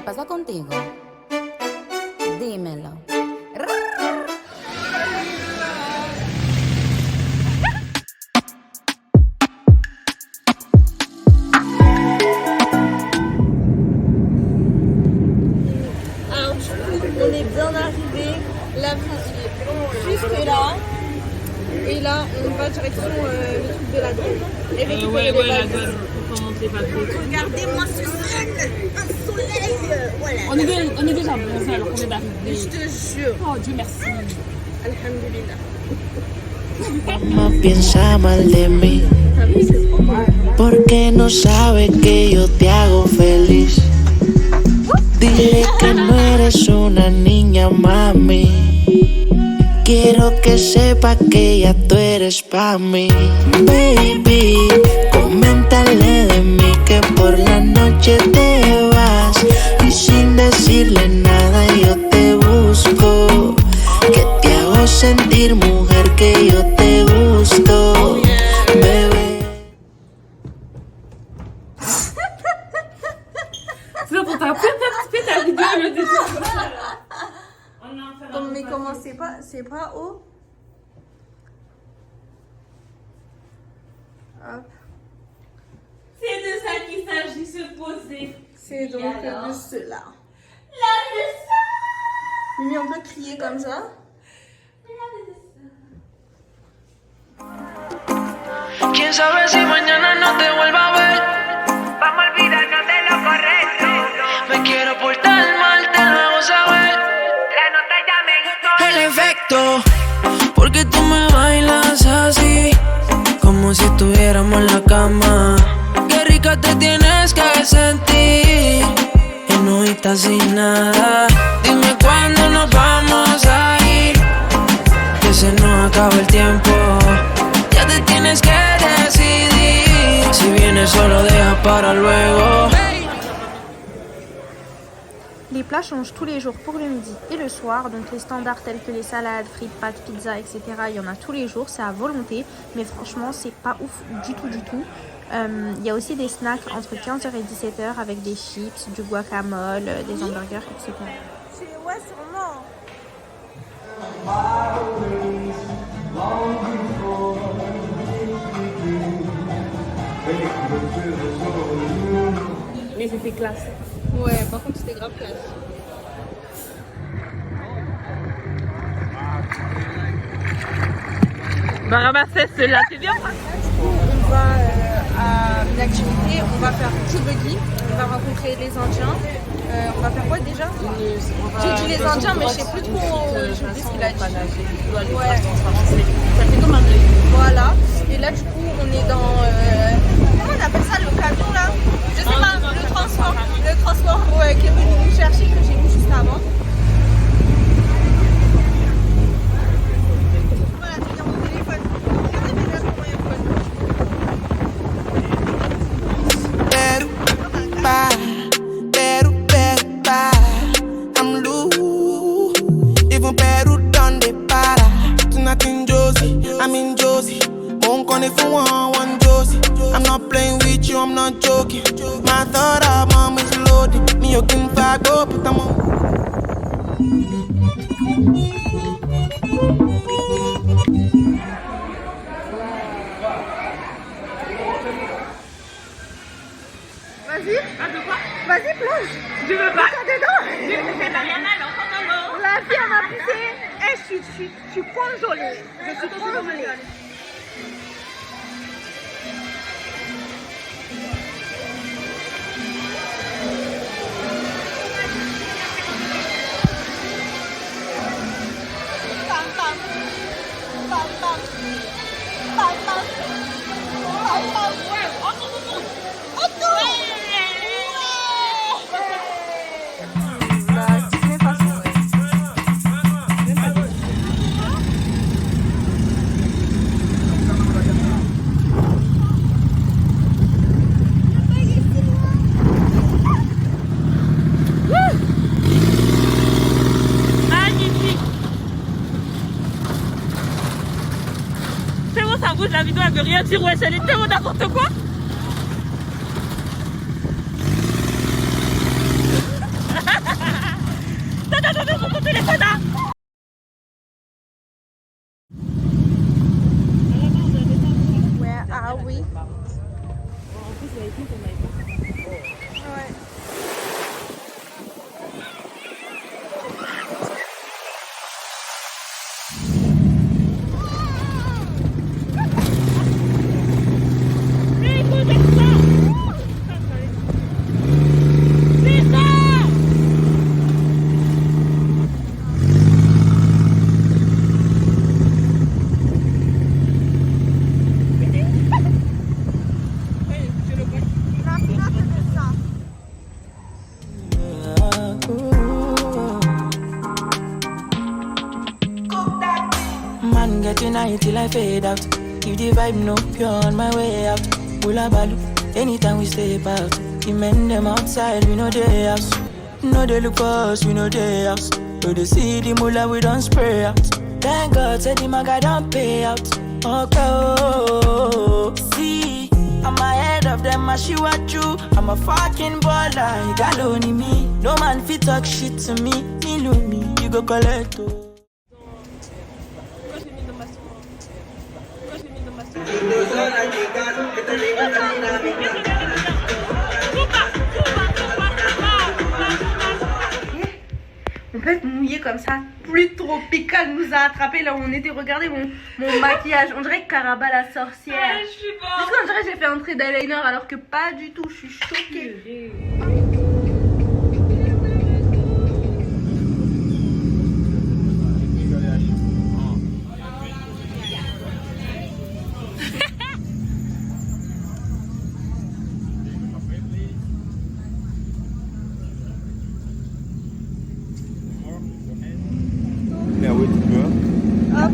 pasa contigo? Dímelo. Alors du coup, on est bien arrivé, la visite jusque là. Et là, on va direction le truc de la douane et récupérer les la bagages. douane pour monter les papiers. Regardez-moi ce ciel, un soleil, voilà. On est déjà bronzés alors qu'on est d'arriver. Je te jure. Oh Dieu merci. Alhamdulillah. Mamá piensa mal de mí porque no sabe que yo te hago feliz. Dile que no eres una niña, mami. Quiero que sepa que ya tú eres pa' mí. Baby, coméntale de mí que por la noche te vas y sin decirle nada yo te busco. Que te hago sentir mujer, que yo te gusto, bebé. C'est pour ta vidéo le dessin. Mais comment c'est pas haut? Hop. C'est de ça qu'il s'agit, se poser. C'est donc de cela. La leçon. Mimi, on peut crier comme ça? Quién sabe si mañana no te vuelva a ver. Vamos a olvidarnos de lo correcto. Me quiero portar mal, te lo hago saber. La nota ya me gustó. El efecto, porque tú me bailas así, como si estuviéramos en la cama. Qué rica te tienes que sentir, enojita sin nada. Dime cuándo nos vamos a ir, que se nos acaba el tiempo. Ya te tienes que decidir, si vienes solo deja para luego. Les plats changent tous les jours pour le midi et le soir, donc les standards tels que les salades, frites, pâtes, pizza, etc. Il y en a tous les jours, c'est à volonté, mais franchement c'est pas ouf du tout du tout. Il y a aussi des snacks entre 15h et 17h avec des chips, du guacamole, des hamburgers, etc. Ouais, sûrement. Mais c'était classe. Ouais, par contre c'était grave classe. Va ramasser cela, c'est bien. On va à une activité, on va faire du buggy, on va rencontrer les Indiens. On va faire quoi déjà? J'ai dit les Indiens, mais je sais plus trop, je sais plus ce qu'il a dit. Ouais. Ça fait comme un œil. Voilà. Et là du coup on est dans comment on appelle ça, le camion là? Je sais pas, le transport. Le transport qui est venu nous chercher, que j'ai vu juste avant. Voilà, c'est mon téléphone. Regardez mes lettres pour mon téléphone. I'm loose. Even Peru done they para. Tonight in Josie, I'm in Josie. Won't call if you want one Josie. I'm not playing with you, I'm not joking. My thought of mom is loaded. Me, you can flag up, put them on. Vas-y. Vas-y, plonge. Je veux pas. Ça dedans. Je fais Mariana, l'enfant maman. La fille elle m'a poussé. Eh, je suis congelée. Je suis congelée. Pam, pam. Pam, pam. Pam, pam. Pam, pam. Ouais. Autour. Bah, Disney façon, ouais. Magnifique. C'est bon, ça bouge, la vidéo elle veut rien dire, ouais, elle est tellement n'importe quoi. nous qu'on n'avait pas. Ouais. Man getting high till I fade out. Keep the vibe no pure on my way out. Bula balu, anytime we step out. The men them outside, we know they house. No they look for us, we know they house. So they see the mula, we don't spray out. Thank God, said the maga don't pay out. Okay, oh, see, I'm ahead of them, I see what you. I'm a fucking baller, you got only me. No man fit talk shit to me. Me love me, you go collect oh. On peut être mouillé comme ça. Pluie tropicale nous a attrapés là où on était. Regardez mon maquillage. On dirait Caraba la sorcière. Ah, je suis pas. Est-ce qu'on dirait que j'ai fait un trait d'eyeliner alors que pas du tout. Je suis choquée. Mais oui, tu peux. Hop.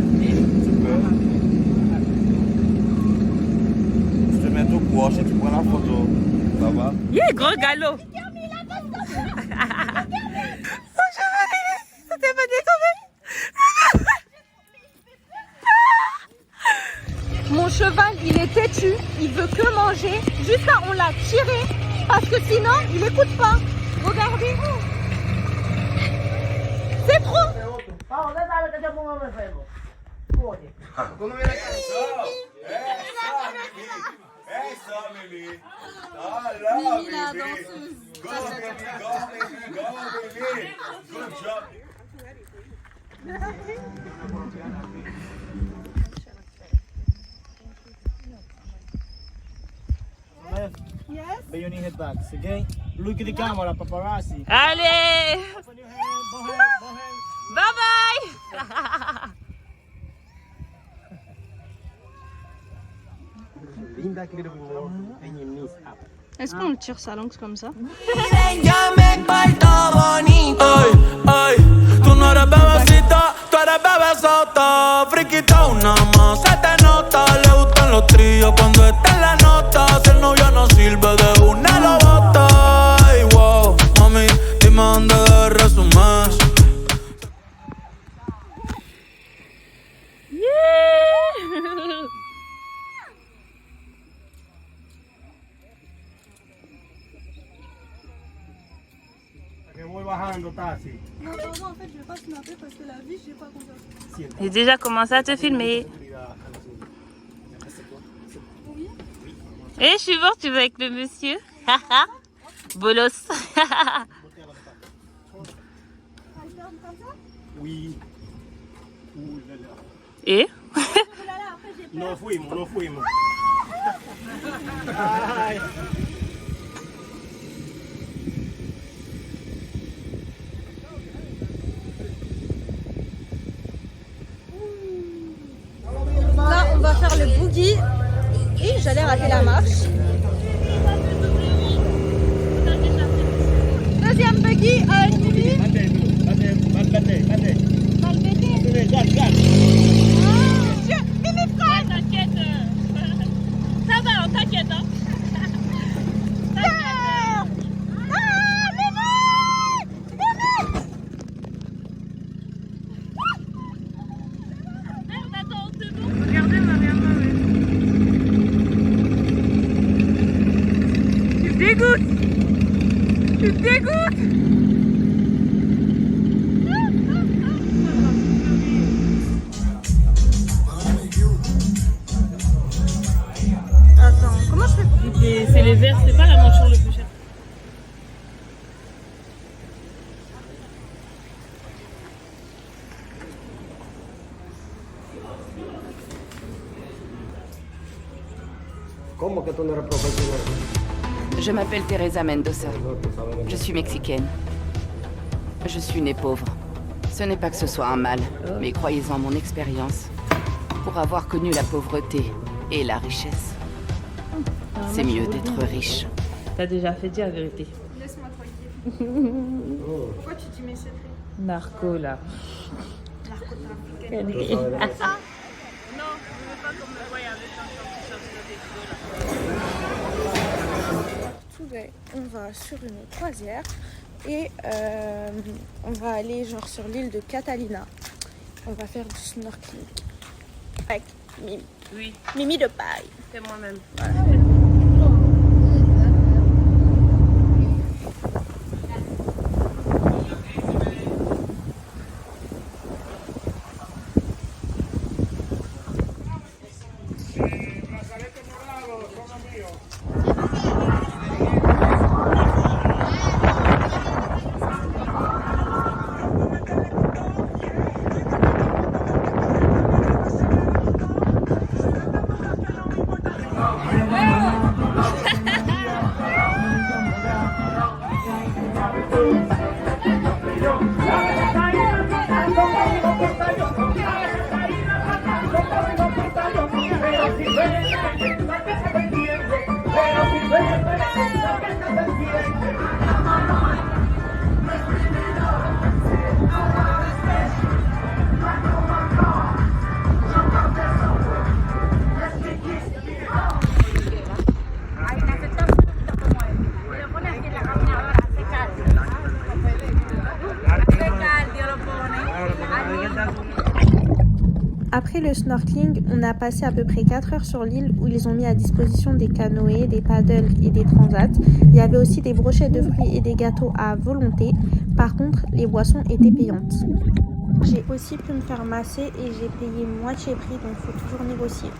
Tu peux. Je te mets tout proche et tu prends la photo. Ça va? Yeah, gros galop. Mon cheval, il est têtu, il veut que manger. Jusqu'à on l'a tiré parce que sinon, il écoute pas. Regardez. C'est trop. Yes. But you need head back. Okay? Look at the camera, paparazzi. Allez. Open your hand, both hands, both hands. Bye bye. Lean back a little bit more and your knees up. Est-ce qu'on tire sa langue comme ça? Ya me faltó bonito. Ay, tú no eres bebecita, tú eres bebesota. Friquita una más, se te nota. Le gustan los tríos cuando está en la nota. Si el novio no sirve de una lo bota. Ay, wow, mami, dime dónde de resumes. Que voy bajando, Tassi. Non, vraiment, en fait, je vais pas snapper parce que la vie, j'ai pas confiance. J'ai déjà commencé à te filmer. Et je suis morte, tu vas avec le monsieur. Bolos. Oui. Et No fuimos, no fuimos. Ay. Là, on va faire le boogie. Et j'allais rater la marche. Deuxième boogie à Nubi. t'inquiète. Ça va, on t'inquiète. Hein. Regardez Mariam. Tu me dégoûtes. Tu me dégoûtes. C'est les vert, c'est pas la monture le plus cher. Je m'appelle Teresa Mendoza. Je suis mexicaine. Je suis née pauvre. Ce n'est pas que ce soit un mal, mais croyez-en mon expérience. Pour avoir connu la pauvreté et la richesse, c'est mieux d'être riche. T'as déjà fait dire la vérité. Laisse-moi tranquille. Pourquoi tu dis mes secrets? Narco là. Narcotrafiquant. Non, je veux pas qu'on me voie avec un Today, on va sur une croisière et on va aller genre sur l'île de Catalina. On va faire du snorkeling avec Mimi. Oui, Mimi de paille. c'est moi-même. Après le snorkeling, on a passé à peu près 4 heures sur l'île où ils ont mis à disposition des canoës, des paddles et des transats. Il y avait aussi des brochettes de fruits et des gâteaux à volonté. Par contre, les boissons étaient payantes. J'ai aussi pu me faire masser et j'ai payé moitié prix, donc il faut toujours négocier.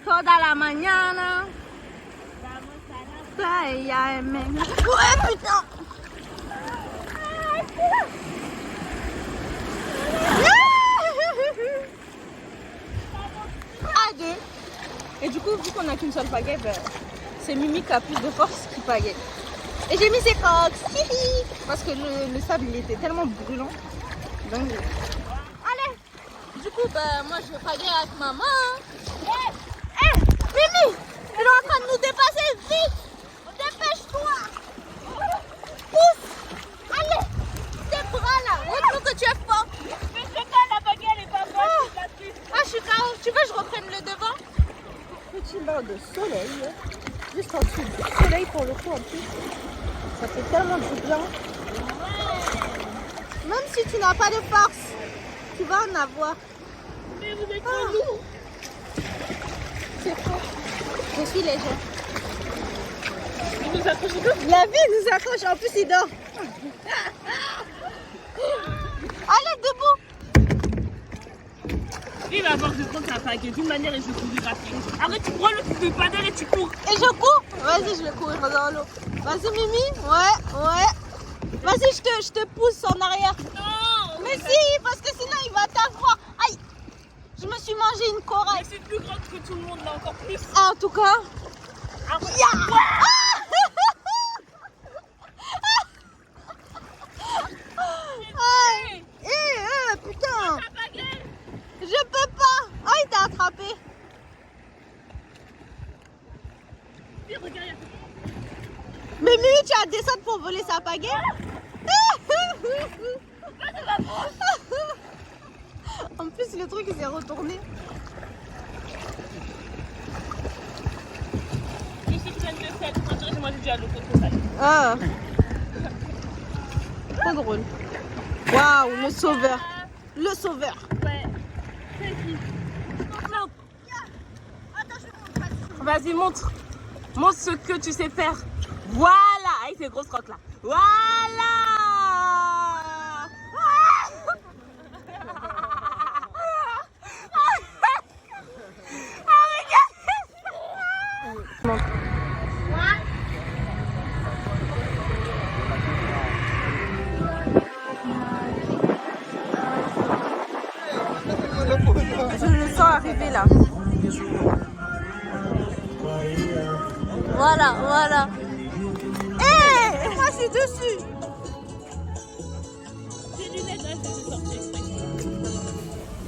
Toda la mañana. Ouais, putain. À deux. Et du coup, vu qu'on a qu'une seule pagaie, ben, c'est Mimi qui a plus de force qui pagaie. Et j'ai mis ses coques. Parce que le sable, il était tellement brûlant. Donc, allez. Du coup, ben, moi, je vais pagaie avec maman. Mimi, il est en train de nous dépasser, vite. Dépêche-toi. Pousse. Allez, tes bras là. Montre-nous que tu es fort. Mais c'est pas la baguette, elle est pas bonne. Ah, je suis KO. Tu veux que je reprenne le devant? Petit bain de soleil. Juste en dessous du soleil pour le coup en plus. Ça fait tellement du bien. Même si tu n'as pas de force, tu vas en avoir. Mais vous êtes trop lourd. C'est faux. Je suis léger. Il nous accroche comme La vie nous accroche, en plus il dort. Allez, debout. Il va avoir de prendre sa baguette d'une manière et je cours rapide. Après tu prends le truc de paddle et tu cours. Et je cours. Vas-y, je vais courir dans l'eau. Vas-y, Mimi. Ouais. Vas-y, je te pousse en arrière. Non. Mais si, parce que sinon il va t'avoir. Aïe. Je me suis mangé une corail. Je suis plus grande que tout le monde là, encore plus. En tout cas. Putain. Je peux pas. Ah, il t'a attrapé. Mais Mimi, tu as descendu pour voler sa pagaie. En plus, le truc il s'est retourné. Je suis pleine de sel. Moi, j'ai dit à l'autre côté. Ah. trop drôle. Waouh, le sauveur. Le sauveur. Ouais. Vas-y, montre. Montre ce que tu sais faire. Voilà, avec ces grosses crottes là. Voilà. Je le sens arriver là. Voilà, voilà. Hé, moi je suis dessus.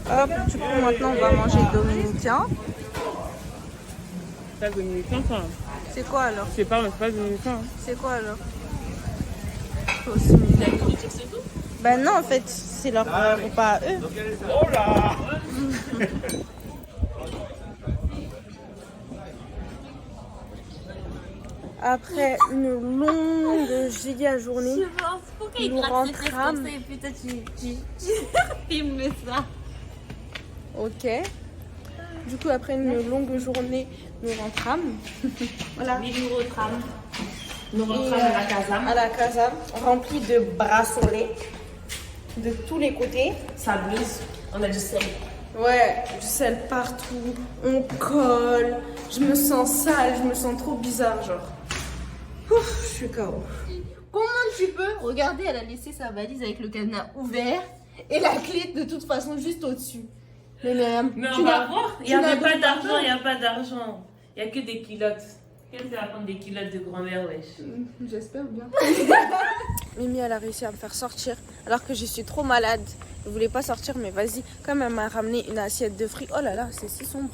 Hop, du coup maintenant on va manger dominicain. C'est pas dominicain ça. C'est quoi alors? Je sais pas, mais c'est pas dominicain. C'est quoi alors? La nourriture c'est tout? Ben non, en fait, c'est leur repas à eux. Oh là. Après une longue giga journée, nous rentrâmes. Putain, tu filmes ça. Ok. Du coup, après une longue journée, nous rentrâmes. Voilà. Nous rentrons à la casa. À la casa, remplie de bracelets de tous les côtés. Sableuse, on a du sel. Ouais, du sel partout, on colle. Je me sens sale, je me sens trop bizarre, genre. Ouf, je suis KO. Comment tu peux? Regardez, elle a laissé sa valise avec le cadenas ouvert et la clé de toute façon juste au-dessus. Mais on va voir. Il n'y a pas d'argent, il n'y a pas d'argent. Il n'y a que des culottes. Qu'est-ce que c'est à prendre des culottes de grand-mère, wesh? J'espère bien. Mimi, elle a réussi à me faire sortir alors que je suis trop malade. Je voulais pas sortir, mais vas-y. Comme elle m'a ramené une assiette de fruits. Oh là là, c'est si sombre.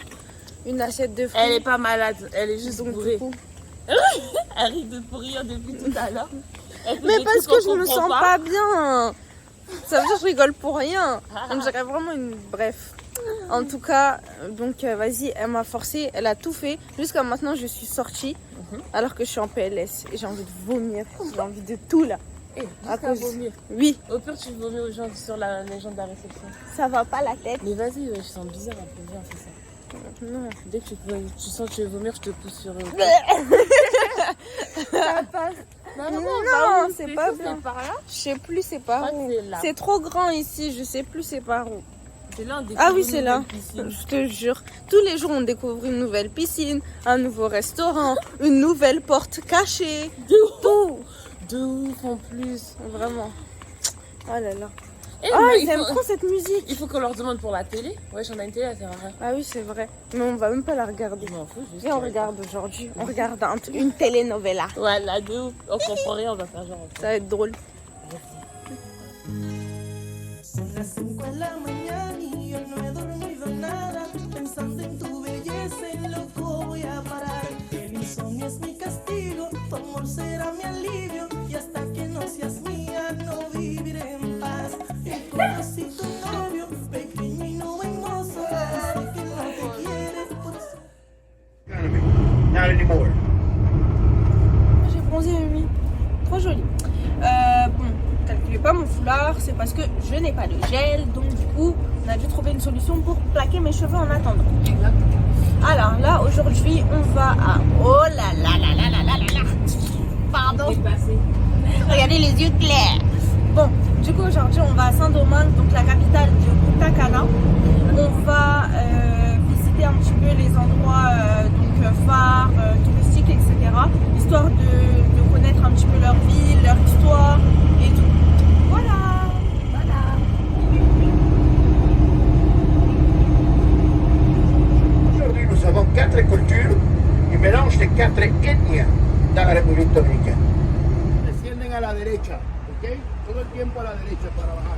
Une assiette de fruits. Elle est pas malade, elle est juste Donc, bourrée. du coup, Elle risque de pourrir depuis tout à l'heure. mais parce que je me sens pas bien. Ça veut dire que je rigole pour rien. On dirait vraiment une... Bref. En tout cas, donc vas-y, elle m'a forcé, elle a tout fait. Jusqu'à maintenant, je suis sortie alors que je suis en PLS. Et j'ai envie de vomir. J'ai envie de tout là. À cause vomir. Oui. Au pire, tu vomis aux gens sur les gens de la réception. Ça va pas la tête. Mais vas-y, je sens bizarre un peu bien, c'est ça. Non. Dès que tu sens que tu veux vomir, je te pousse sur eux. Ça passe. Non, c'est pas bien. C'est par là. Je sais plus c'est par où. C'est là. C'est trop grand ici, je sais plus c'est par où. C'est là, on découvre Ah oui, une c'est là. nouvelle piscine. Je te jure. Tous les jours, on découvre une nouvelle piscine, un nouveau restaurant, une nouvelle porte cachée. Tout. De ouf en plus. Vraiment. Oh là là. Eh, Oh, mais ils aiment trop cette musique. Il faut qu'on leur demande pour la télé. Ouais, j'en ai une télé, elle sert à rien. Ah oui, c'est vrai. Mais on va même pas la regarder. Je m'en fous, juste. Et on regarde aujourd'hui. On regarde une telenovela. Voilà, de ouf. On comprend rien, on va faire genre. Ça va être drôle. Son las 5 de la mañana y yo no he dormido nada, pensando en tu belleza, en loco voy a parar. El insomnio es mi castigo, tu amor será mi alivio, y hasta que no seas mía no viviré en paz. Y conocí tu novio, pequeño y no hermoso, sé que no te quiere, por eso... Not anymore. J'ai bronzé Mimi. Trop joli. Bon, calculez pas mon foulard, c'est parce que je n'ai pas de gel, donc du coup, on a dû trouver une solution pour plaquer mes cheveux en attendant. Alors là, aujourd'hui, on va à... Oh là là là là là là là là. Pardon. Regardez les yeux clairs. Bon, du coup, aujourd'hui, on va à Saint-Domingue, donc la capitale du Punta Cana. On va visiter un petit peu les endroits phares, touristiques, etc. Histoire de connaître un petit peu leur ville, leur histoire et tout. Voilà, voilà. Aujourd'hui, nous avons 4 cultures y mélange de 4 etnias dans la République dominicaine. Descienden a la derecha, ¿ok? Todo el tiempo a la derecha para bajar.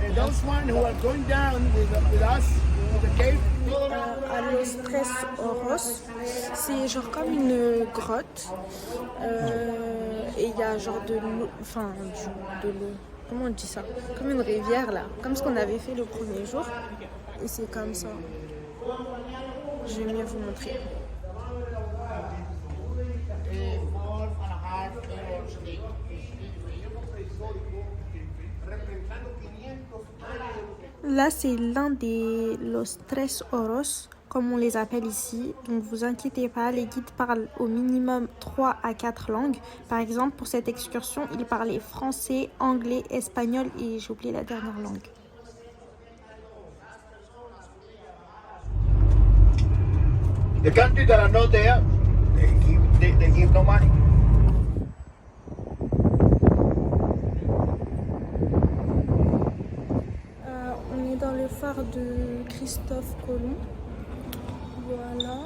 And those one who are going down with us, with the cave, À Los Tres Oros, c'est genre comme une grotte et il y a genre de l'eau, enfin de l'eau, comment on dit ça? Comme une rivière là, comme ce qu'on avait fait le premier jour et c'est comme ça. Je vais mieux vous montrer. Là, c'est l'un des Los Tres Oros, comme on les appelle ici. Donc, vous inquiétez pas, les guides parlent au minimum 3 à 4 langues. Par exemple, pour cette excursion, ils parlaient français, anglais, espagnol et j'ai oublié la dernière langue. The countries that are not there, they give no money. On est dans le phare de Christophe Colomb. Voilà.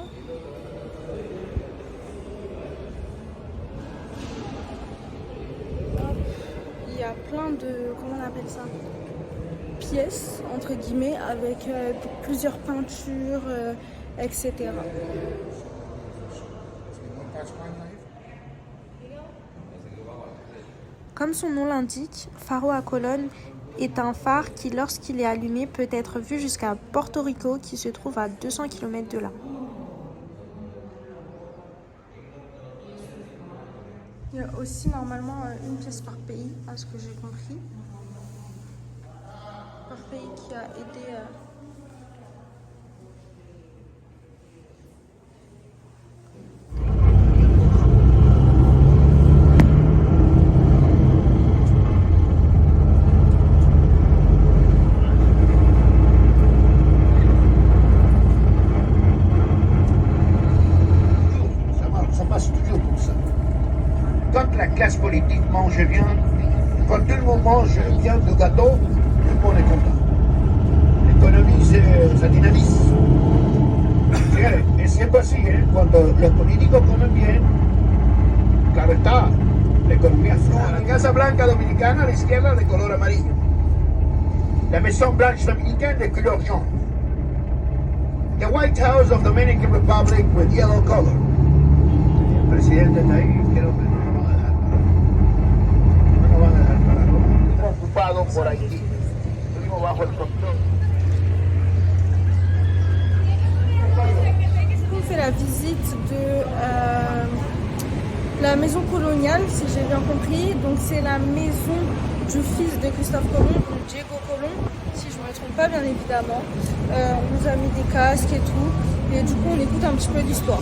Il y a plein de, comment on appelle ça, pièces, entre guillemets, avec plusieurs peintures, etc. Comme son nom l'indique, Faro a Colón est un phare qui, lorsqu'il est allumé, peut être vu jusqu'à Porto Rico, qui se trouve à 200 km de là. Il y a aussi normalement une pièce par pays, à ce que j'ai compris. Par pays qui a aidé... Politique mange bien, quand tout le monde mange bien le gâteau, tout le monde est content. L'économie, ça dynamise. Es siempre así, cuando los políticos comen bien, claro está, la economía fluye. La Casa Blanca dominicana a la izquierda de color amarillo. La Maison Blanche dominicaine de couleur jaune. The White House of Dominican Republic with yellow color. El presidente está ahí, quiero ver. Ocupado por Haití. Estuvimos bajo el control. On fait la visite de la maison coloniale, si j'ai bien compris. Donc c'est la maison du fils de Christophe Colomb, Diego Colomb, si je ne me trompe pas bien évidemment. On nous a mis des casques et tout. Et du coup on écoute un petit peu l'histoire.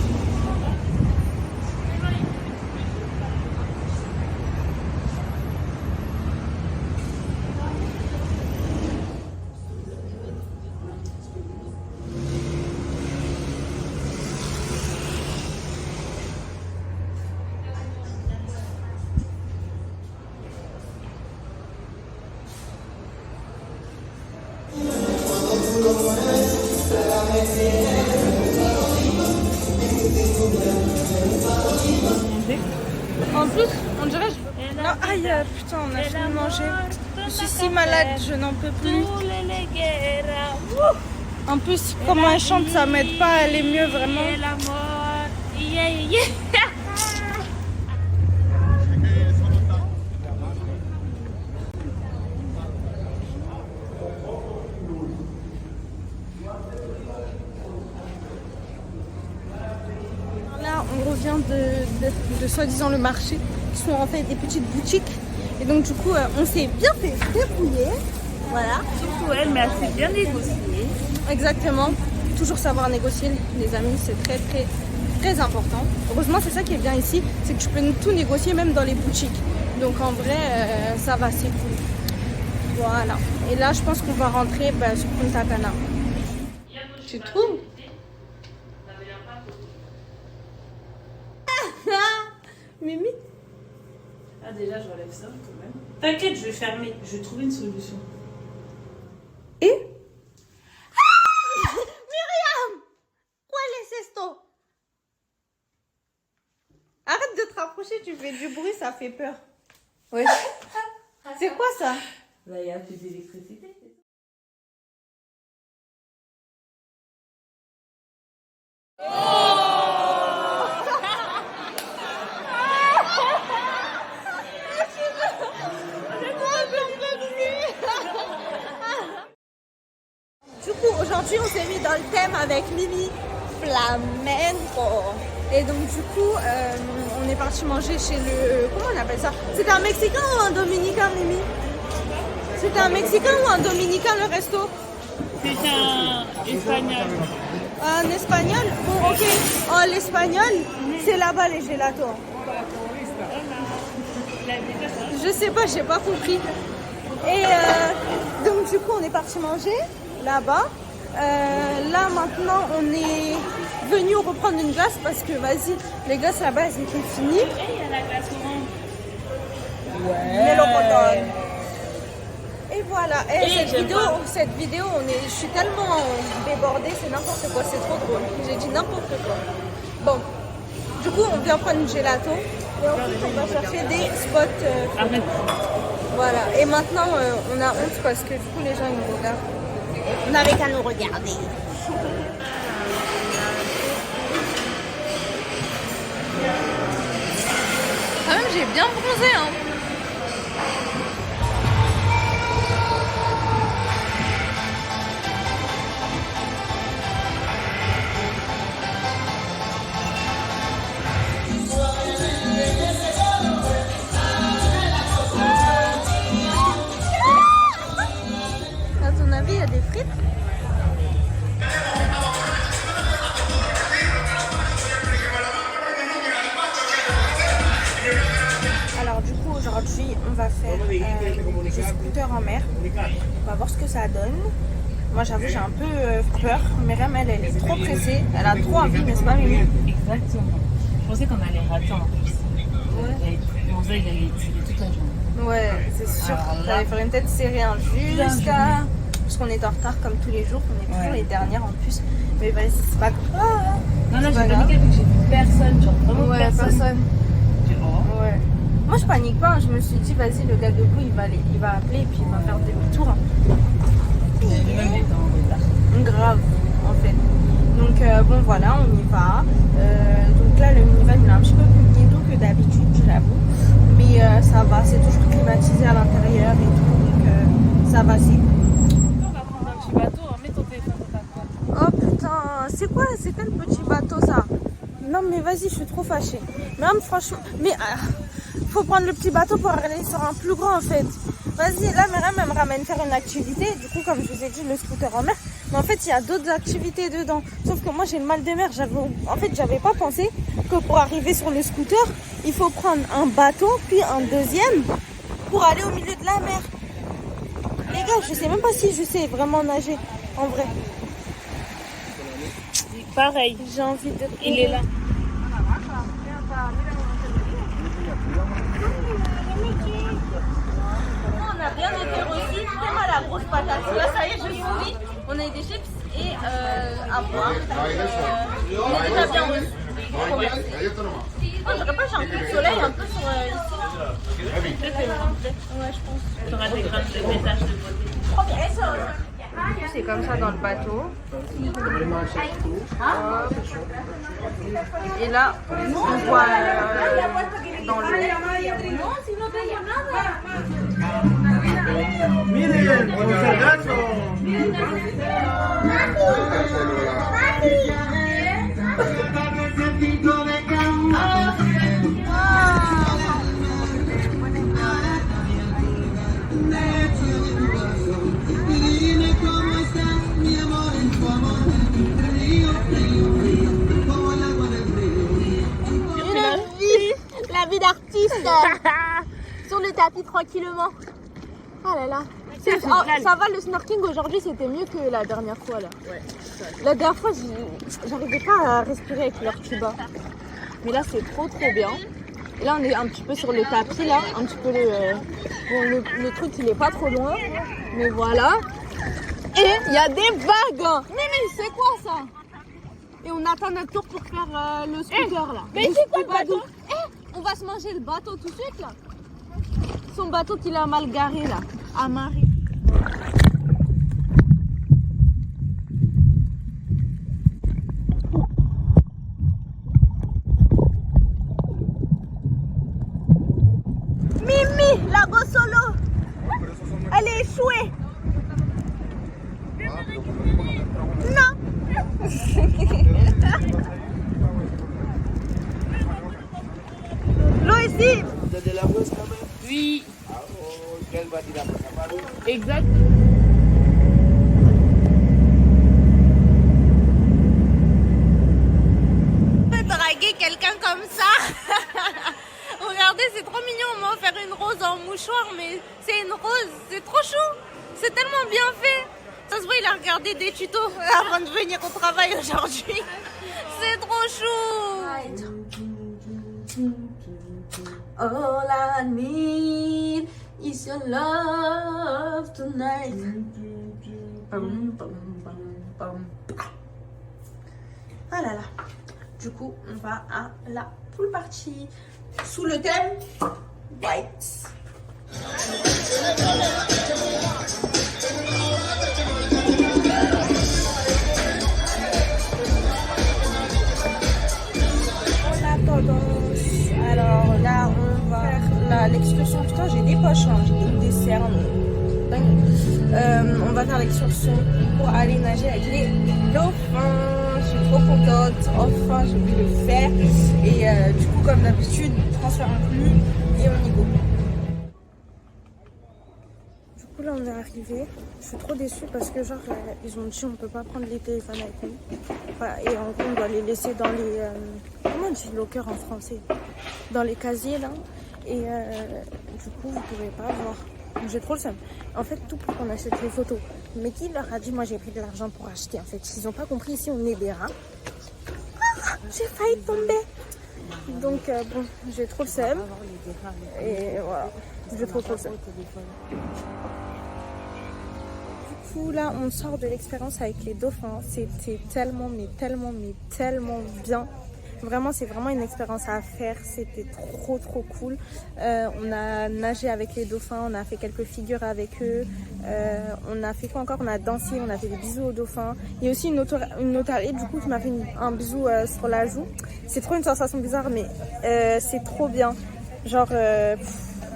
En plus, on dirait je... Non, aïe, putain, on a fini de manger. Je suis si malade, je n'en peux plus. En plus, comment elle chante, ça m'aide pas à aller mieux, vraiment. On revient de soi-disant le marché, qui sont en fait des petites boutiques. Et donc du coup, on s'est bien fait débrouiller. Voilà. Surtout elle, mais elle s'est bien négociée. Exactement. Toujours savoir négocier, les amis, c'est très très très important. Heureusement, c'est ça qui est bien ici, c'est que tu peux tout négocier même dans les boutiques. Donc en vrai, ça va, c'est cool. Voilà. Et là, je pense qu'on va rentrer sur Punta Cana. Tu trouves? Mimi? Ah déjà je relève ça quand même. T'inquiète, je vais fermer, je vais trouver une solution. Et? Ah Myriam! ¿Cuál es esto? Arrête de te rapprocher, tu fais du bruit, ça fait peur. Ouais. C'est quoi ça? Là il y a un peu d'électricité. Du coup, aujourd'hui, on s'est mis dans le thème avec Mimi, flamenco. Et donc, du coup, on est parti manger chez le... Comment on appelle ça? C'était un Mexicain ou un Dominicain, Mimi? C'était un Mexicain ou un Dominicain, le resto? C'est un espagnol. Un espagnol? Bon, ok. Oh, l'espagnol, c'est là-bas les gelatos. Je sais pas, j'ai pas compris. Et donc du coup, on est parti manger là-bas. Là maintenant, on est venu reprendre une glace parce que vas-y, les glaces là-bas, elles étaient finies. Et il y a la glace orange. Mais le et voilà. Et cette vidéo, je suis tellement débordée, c'est n'importe quoi, c'est trop drôle. J'ai dit n'importe quoi. Bon, du coup, on vient prendre une gelato et ensuite on va chercher des spots. Voilà. Et maintenant, on a honte parce que du coup, les gens ils nous regardent. On n'avait qu'à nous regarder. Quand même, j'ai bien bronzé, hein. À ton avis, il y a des frites? Alors du coup aujourd'hui on va faire du scooter en mer. On va voir ce que ça donne. Moi j'avoue j'ai un peu peur. Myriam elle est trop pressée. Elle a trop envie, n'est-ce pas Mimi? Exactement. Je pensais qu'on allait rater en plus. Ouais. Mon œil il allait tirer toute la journée. Ouais, c'est sûr. J'allais faire une tête serrée jusqu'à... Parce qu'on est en retard comme tous les jours. On est toujours les dernières en plus. Mais vas-y, c'est pas grave. Non, là j'ai paniqué vu que j'ai vu personne. Genre vraiment personne. Ouais. Moi je panique pas, je me suis dit vas-y le gars de bout il va appeler et puis il va faire demi-tour. Même étant en retard. Grave en fait. Donc bon voilà on y va. Donc là le minivan il est un petit peu plus ghetto que d'habitude j'avoue. Mais ça va, c'est toujours climatisé à l'intérieur et tout. Donc ça va c'est. On va prendre un petit bateau, mets ton téléphone dans ta poche. Oh putain, c'est quoi le petit bateau ça? Non mais vas-y je suis trop fâchée. Même franchement, mais faut prendre le petit bateau pour aller sur un plus grand en fait. Vas-y, là Myriam elle me ramène faire une activité. Du coup comme je vous ai dit le scooter en mer. Mais en fait il y a d'autres activités dedans. Sauf que moi j'ai le mal de mer. J'avais pas pensé que pour arriver sur le scooter, il faut prendre un bateau puis un deuxième pour aller au milieu de la mer. Les gars, je sais même pas si je sais vraiment nager en vrai. Pareil. J'ai envie de... Il est là. On a bien été reçus, vraiment la grosse patate. Là, ça y est, je souris. On a eu des chips et à boire. On est déjà bien reçus. On dirait pas, j'ai un peu de soleil un peu sur ici. Ouais, je pense. Tu auras des taches de beauté. C'est comme ça dans le bateau. Et là, on voit dans l'eau. Miren, por si acaso. La vie d'artiste sur le tapis tranquillement. Ah là là. Ça va, le snorkeling aujourd'hui c'était mieux que la dernière fois là. Ouais. La dernière fois j'arrivais pas à respirer avec l'air tuba. Mais là c'est trop bien. Et là on est un petit peu sur le tapis là, un petit peu le truc il est pas trop loin. Mais voilà. Et il y a des vagues. Mais c'est quoi ça? Et on attend notre tour pour faire le scooter là. Mais c'est quoi le bateau? On va se manger le bateau tout de suite là. Son bateau qu'il a mal garé là, amarré. Mimi, la go solo, elle est échouée. Non. L'eau ici. Vous êtes de la West quand même? Oui. Quelle va dire la Exact. mouchoir, mais c'est une rose. C'est trop chou. C'est tellement bien fait. Ça se voit, il a regardé des tutos avant de venir au travail aujourd'hui. C'est trop chou. All I need is your love tonight. Bum, bum, bum, bum. Ah là là. Du coup, on va à la pool party sous le thème White. Alors là, on va faire l'excursion. Putain, j'ai des poches, hein. J'ai des cernes. On va faire l'excursion pour aller nager avec les dauphins. Je suis trop contente. Enfin, j'ai pu le faire. Et du coup, comme d'habitude, transfert inclus. Et on y go. Du coup, là, on est arrivé. Je suis trop déçue parce que, genre, ils ont dit on peut pas prendre les téléphones avec nous. Enfin, et en gros, on doit les laisser dans les. Comment on dit locker en français? Dans les casiers, là. Et du coup, vous pouvez pas voir. J'ai trop le seum. En fait, tout pour qu'on achète les photos. Mais qui leur a dit, moi j'ai pris de l'argent pour acheter en fait. Ils ont pas compris, ici on est des rats. Ah, j'ai failli tomber. Donc bon, j'ai trop le seum. Et voilà, j'ai trop le seum. Du coup là, on sort de l'expérience avec les dauphins. C'était tellement bien. Vraiment, c'est vraiment une expérience à faire. C'était trop cool. On a nagé avec les dauphins, on a fait quelques figures avec eux. On a fait quoi encore? On a dansé, on a fait des bisous aux dauphins. Il y a aussi une otarie du coup qui m'a fait un bisou sur la joue. C'est trop une sensation bizarre, mais c'est trop bien. Genre,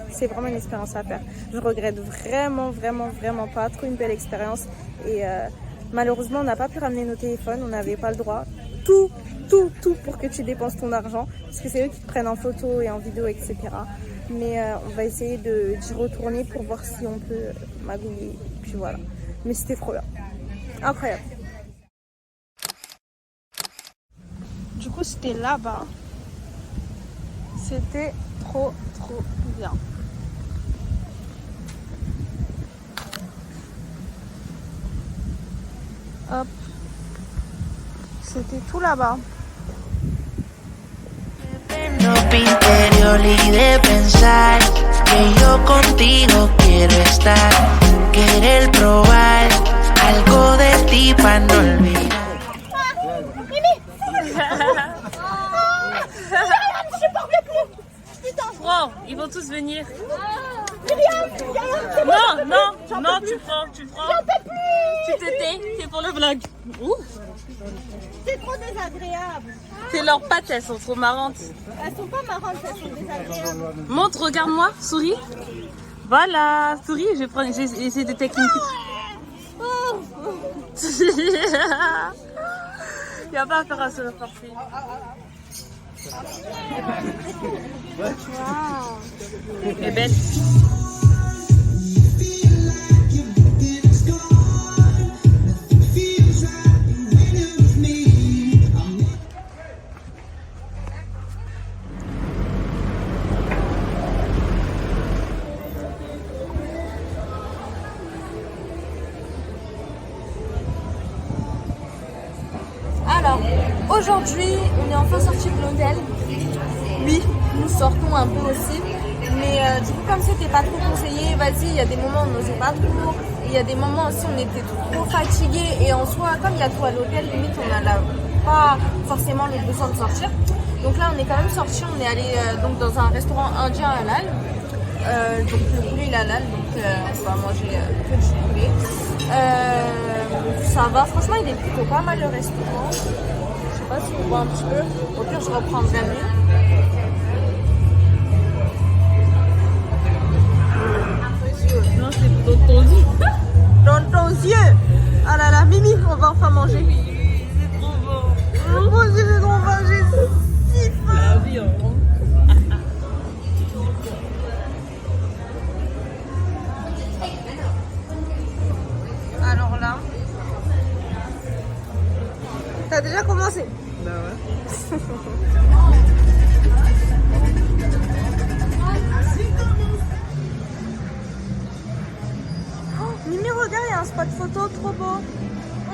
c'est vraiment une expérience à faire. Je regrette vraiment pas. Trop une belle expérience. Et malheureusement, on n'a pas pu ramener nos téléphones, on n'avait pas le droit. Tout pour que tu dépenses ton argent, parce que c'est eux qui te prennent en photo et en vidéo, etc. Mais on va essayer d'y retourner pour voir si on peut magouiller. Puis voilà. Mais c'était trop bien. Incroyable. Du coup, c'était là-bas. C'était trop bien. Hop. C'était tout là-bas. Ropa interior y de pensar que yo contigo quiero estar, querer probar algo de ti para no olvidar. Prends, ils vont tous venir. Non, tu prends. Tu te tais, c'est pour le vlog. C'est trop désagréable. C'est leurs pattes, elles sont trop marrantes. Elles sont pas marrantes, elles sont désagréables. Montre, regarde-moi, souris. Voilà, souris, j'ai essayé de technique. Il n'y a pas à faire un seul parfait. Wow. Elle est belle. Alors, aujourd'hui, on est enfin sorti de l'hôtel. Oui, nous sortons un peu aussi. Mais du coup, comme c'était pas trop conseillé, vas-y, il y a des moments où on n'osait pas trop. Il y a des moments aussi où on était trop fatigués. Et en soi, comme il y a tout à l'hôtel, limite, on n'a pas forcément le besoin de sortir. Donc là, on est quand même sorti. On est allé donc dans un restaurant indien halal. Donc le poulet il est halal, donc on va manger que du poulet. Ça va, franchement, il est plutôt pas mal le restaurant. Je sais pas si on voit un petit peu. Au pire, je reprendrai mieux. Non, c'est dans ton yeux. Dans ton yeux. Ah là là, Mimi, on va enfin manger. C'est trop bon. Moi aussi, j'ai trop faim, j'ai si faim. La vie, Alors là, t'as déjà commencé? Bah ouais. Mimi, regarde, il y a un spot photo trop beau.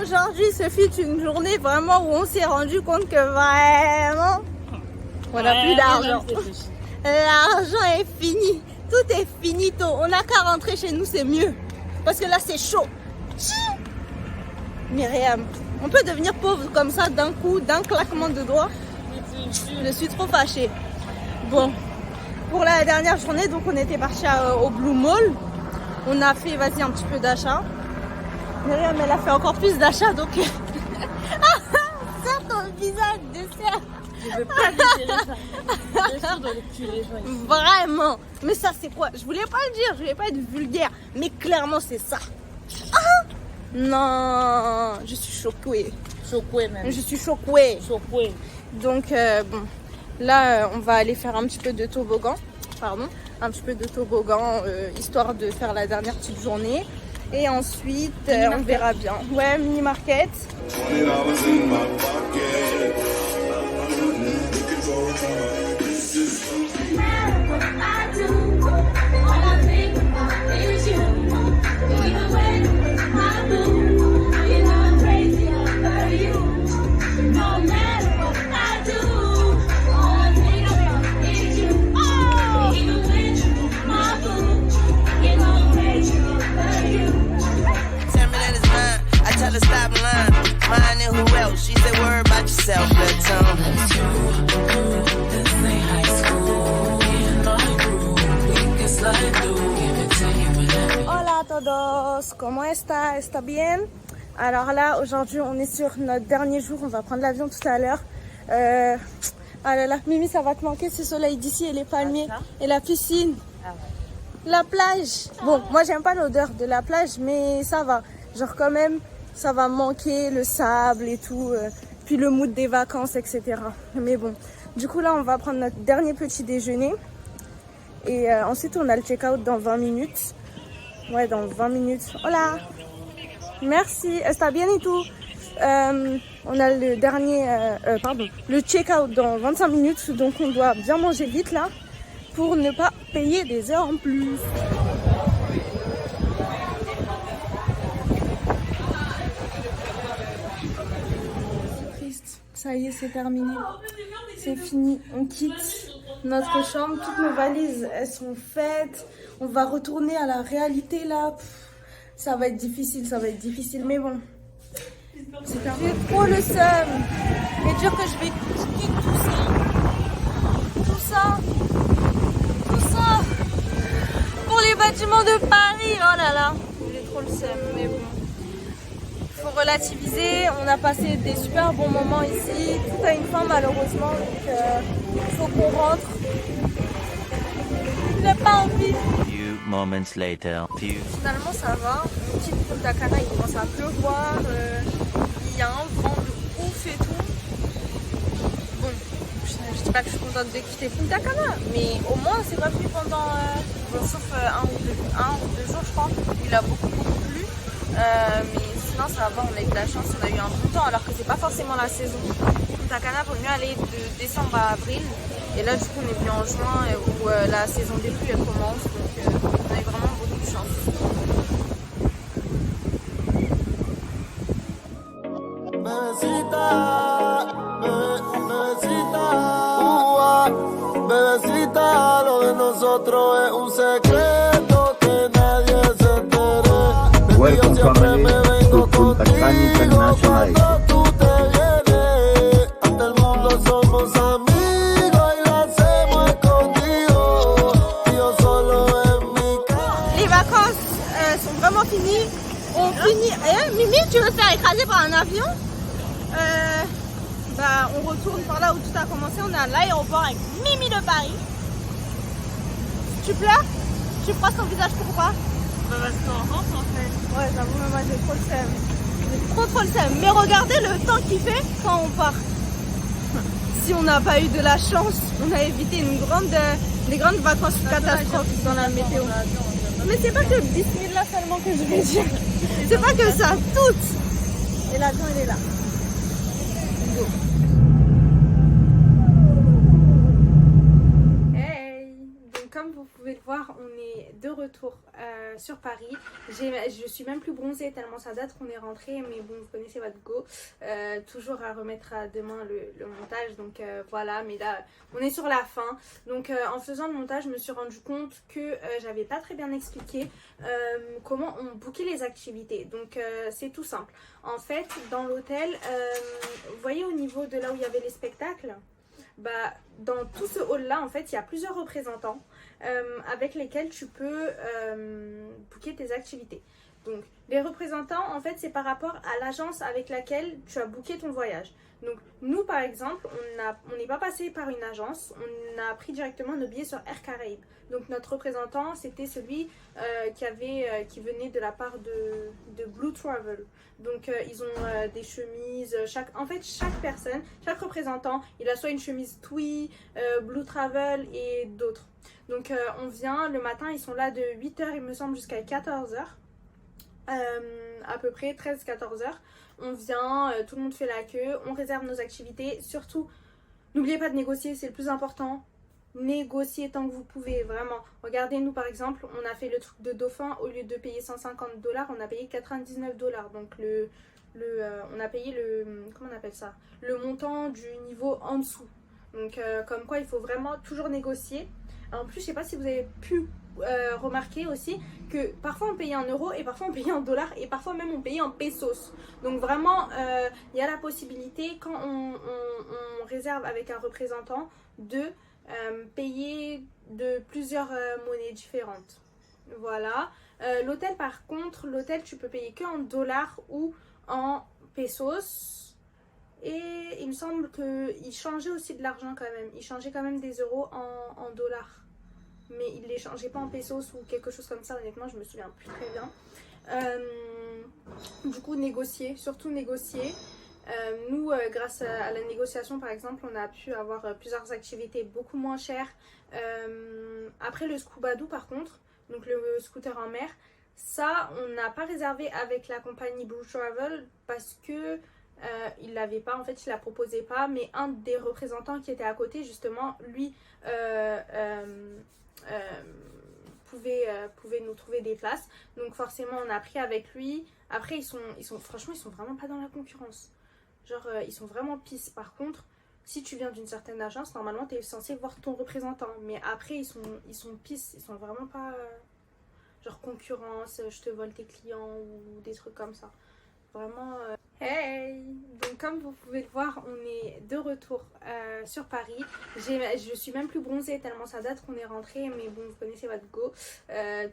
Aujourd'hui, ce fut une journée vraiment où on s'est rendu compte que vraiment, on n'a plus d'argent. L'argent est fini. Tout est finito. On n'a qu'à rentrer chez nous, c'est mieux. Parce que là, c'est chaud. Myriam, on peut devenir pauvre comme ça d'un coup, d'un claquement de doigts. Je suis trop fâchée. Bon, pour la dernière journée, donc on était parti au Blue Mall. On a fait, vas-y, un petit peu d'achat. Myriam, elle a fait encore plus d'achats, donc... Serre ton visage de serre. Je veux pas laisser ça. Je suis dans le cul, les gens ici. Vraiment. Mais ça, c'est quoi? Je voulais pas le dire, je voulais pas être vulgaire. Mais clairement, c'est ça. Ah non, je suis choquée. Choquée, même. Je suis choquée. Choquée. Donc, bon, là, on va aller faire un petit peu de toboggan. Pardon. Un petit peu de toboggan, histoire de faire la dernière petite journée. Et ensuite, on verra bien. Ouais, mini market. Hola a todos, ¿cómo está? ¿Está bien? Alors là, aujourd'hui, on est sur notre dernier jour. On va prendre l'avion tout à l'heure. Ah là là, Mimi, ça va te manquer ce soleil d'ici et les palmiers et la piscine. La plage. Bon, moi, j'aime pas l'odeur de la plage, mais ça va. Genre quand même, ça va manquer le sable et tout. Puis le mood des vacances, etc. Mais bon, du coup, là, on va prendre notre dernier petit déjeuner. Et ensuite, on a le check-out dans 20 minutes. Ouais, dans 20 minutes. Hola. Merci. Está bien et tout. On a le dernier, le check-out dans 25 minutes. Donc, on doit bien manger vite là pour ne pas payer des heures en plus. C'est triste. Ça y est, c'est terminé. C'est fini. On quitte notre chambre. Toutes nos valises, elles sont faites. On va retourner à la réalité là. Ça va être difficile, mais bon. J'ai trop le seum. Mais dire que je vais quitter tout ça. Pour les bâtiments de Paris. Oh là là. J'ai trop le seum, mais bon. Faut relativiser. On a passé des super bons moments ici. Tout a une fin malheureusement. Donc il faut qu'on rentre. J'ai pas envie. Moments later. Finalement ça va, on quitte Punta Cana, il commence à pleuvoir, il y a un vent de ouf et tout. Bon, je dis pas que je suis contente de quitter Punta Cana, mais au moins c'est pas plu pendant, sauf un ou deux jours je crois, il a beaucoup plu, mais sinon ça va, on a eu de la chance, on a eu un bon temps alors que c'est pas forcément la saison. Punta Cana, vaut mieux aller de décembre à avril. Et là, du coup, on est venu en juin où la saison des pluies elle commence. Donc, on a eu vraiment beaucoup de chance. Bebecita, lo de nosotros es un secreto que nadie se entere. Welcome family to Punta Cana International Airport. Tú te vienes, ante el mundo somos amigos. Vraiment fini. On finit. Mimi, tu veux te faire écraser par un avion? On retourne par là où tout a commencé. On est à l'aéroport avec Mimi de Paris. Tu pleures? Tu froisses ton visage, pourquoi? Parce qu'on rentre en fait. Ouais, j'avoue, mais moi j'ai trop le seum. J'ai trop le seum. Mais regardez le temps qu'il fait quand on part. Si on n'a pas eu de la chance, on a évité des grandes vacances catastrophes dans la météo. Mais c'est pas que Bismillah seulement que je vais dire. C'est pas que ça, toutes. Et l'avion, il est là. Go. Hey. Donc comme vous pouvez le voir, on est de retour sur Paris. Je suis même plus bronzée tellement ça date qu'on est rentré, mais bon, vous connaissez votre go. Toujours à remettre à demain le montage, donc voilà, mais là on est sur la fin. Donc en faisant le montage, je me suis rendu compte que j'avais pas très bien expliqué comment on bookait les activités. Donc c'est tout simple. En fait, dans l'hôtel, vous voyez au niveau de là où il y avait les spectacles, bah, dans tout ce hall là en fait il y a plusieurs représentants avec lesquels tu peux booker tes activités. Donc les représentants en fait c'est par rapport à l'agence avec laquelle tu as booké ton voyage. Donc nous par exemple on n'est pas passé par une agence, on a pris directement nos billets sur Air Caraïbes. Donc notre représentant c'était celui qui venait de la part de Blue Travel. Donc ils ont des chemises, chaque personne, chaque représentant il a soit une chemise TUI, Blue Travel et d'autres. Donc on vient le matin, ils sont là de 8h il me semble jusqu'à 14h. À peu près 13-14h. On vient, tout le monde fait la queue, on réserve nos activités. Surtout, n'oubliez pas de négocier, c'est le plus important. Négociez tant que vous pouvez, vraiment. Regardez, nous par exemple, on a fait le truc de Dauphin, au lieu de payer 150$, on a payé 99$. Donc on a payé comment on appelle ça, le montant du niveau en dessous. Donc comme quoi il faut vraiment toujours négocier. En plus, je sais pas si vous avez pu remarquer aussi que parfois on payait en euros et parfois on payait en dollars et parfois même on payait en pesos. Donc vraiment il y a la possibilité quand on réserve avec un représentant de payer de plusieurs monnaies différentes. Voilà. L'hôtel par contre, l'hôtel tu peux payer que en dollars ou en pesos. Et il me semble qu'il changeait aussi de l'argent quand même. Il changeait quand même des euros en dollars. Mais il ne les changeait pas en pesos ou quelque chose comme ça. Honnêtement, je me souviens plus très bien. Du coup, négocier. Surtout négocier. Nous, grâce à la négociation, par exemple, on a pu avoir plusieurs activités beaucoup moins chères. Après le Scuba-Doo, par contre, donc le scooter en mer, ça, on n'a pas réservé avec la compagnie Blue Travel parce que il l'avait pas, en fait il la proposait pas, mais un des représentants qui était à côté justement lui pouvait nous trouver des places, donc forcément on a pris avec lui. Après franchement ils sont vraiment pas dans la concurrence, genre ils sont vraiment pisse. Par contre si tu viens d'une certaine agence, normalement tu es censé voir ton représentant, mais après ils sont pisse, ils sont vraiment pas genre concurrence, je te vole tes clients ou des trucs comme ça. Vraiment hey! Donc comme vous pouvez le voir, on est de retour sur Paris. Je suis même plus bronzée tellement ça date qu'on est rentré, mais bon, vous connaissez votre go.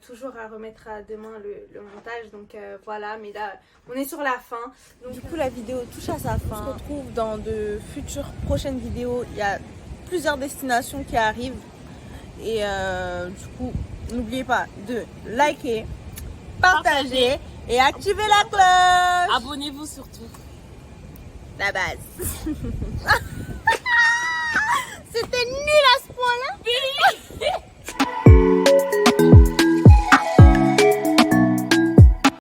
Toujours à remettre à demain le montage, donc voilà, mais là on est sur la fin. Donc, du coup la vidéo touche à sa fin. On se retrouve dans de futures prochaines vidéos. Il y a plusieurs destinations qui arrivent. Et du coup, n'oubliez pas de liker, partager et activez la cloche. Abonnez-vous surtout. La base. C'était nul à ce point-là.